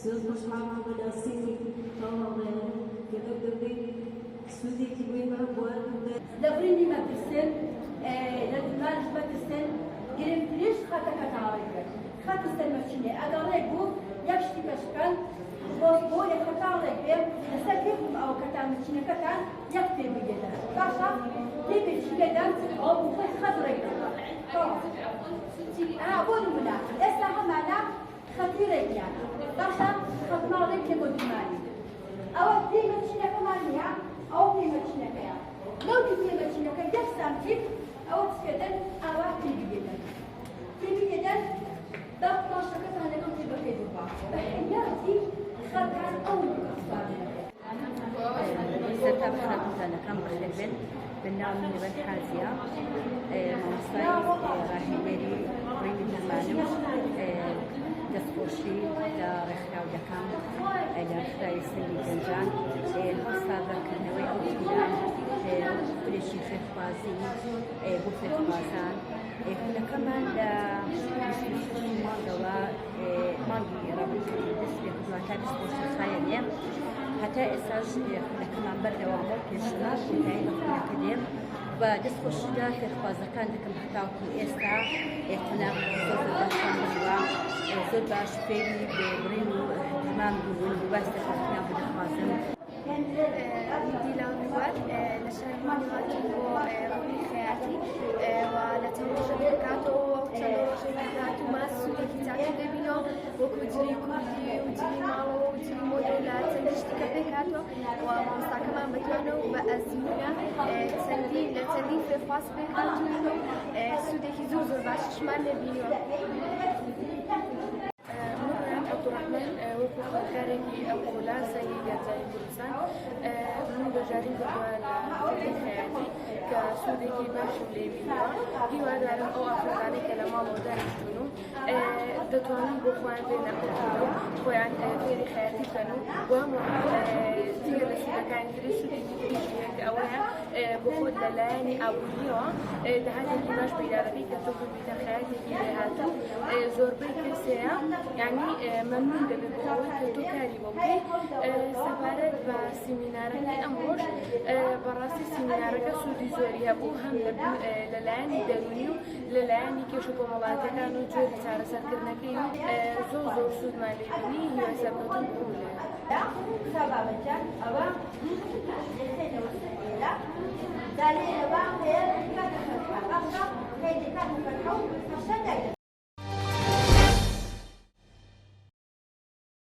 سوز مصحاب بدا سيني طوال كذا كذا سودي كبير ما هو دبريني ما ترسل لازم ما ترسل قريب ليش خاطر كتعارك خاطر استمرتني أقرأ يقول يكشتي كشكل بو يختارك بير نسكب أو كتعملتني كتعن يكتب بجدا باشا تبي شجدا أو بخير خضرك أقول منا إسمها معنا خطيرة يعني باشا خدنا لك لمدماني أو تيجي تشينك مانيا أو تيجي تشينك يا لو تيجي تشينك جالس سامتك أو تسكتن أو تيجي جدا تيجي جدا ضغط نشرة كثرة لكم تبقى في دبا بحياتي خدعا أو مقصر سرتا بخنا كنتنا كم بخلبن بالنعم من بن حازية مصاي راهي ميري بريمي جمانو دستوشي دا رخاو دكام دا رخاي سلي جنجان الهوستا بكنوي أو تيران بريشي فخبازي بو فخبازان هنا كمان مستشفى مانجوا مانجي رابطة دستي خدمات دستوشي خايلين حتى إساج كمان برد وعمر كيشناش وتعين خدمة كديم ودست خشدا في خبازة كان لكم حتى إستا تناغ زود الأشخاص جوا زود باش فيني برينو تمام دون بس تخدمنا بالخازم. ديلا نوال نشان معلوماتي وربي خياتي ولتمشي كاتو وتلوشي كاتو ما سوي كتابي دبينو وكودري كودي ودي مالو ودي موديلات تشتكي كاتو ومستا كمان بتوانو بأزمنا تسندي لتندي في فاس بكاتو سودي كيزوزو باش شمال نبينو عبد الرحمن وقف خارجي أقولا سيدة الإنسان من بجاري دول خياتي كسودكي باش ليبيا هي وادر أو أفريقيا كلام مودر شنو دتواني بخوان بين أقوله خوان في خياتي كانوا وهم تيجي لسه كان تريسودكي بيجي أوها بخود لاني أبويا ده هذا الكماش بيداربي كتوفي بيت خياتي كيهاتو زوربي كسيا يعني ممنون دبقوي كتوكاري بوكي سفارة بسيمينارك أموش براسي سيمينارك سودي زوري هبو هم للاني دارونيو للاني كيشو بمباتي كانوا جوري سارة سركرنكيو زور سود ماليبني هي سبتون بقوله سبب جان أبا الخير والسهيلة دليل أبا خير كاتب فتحة أخرى خير كاتب فتحة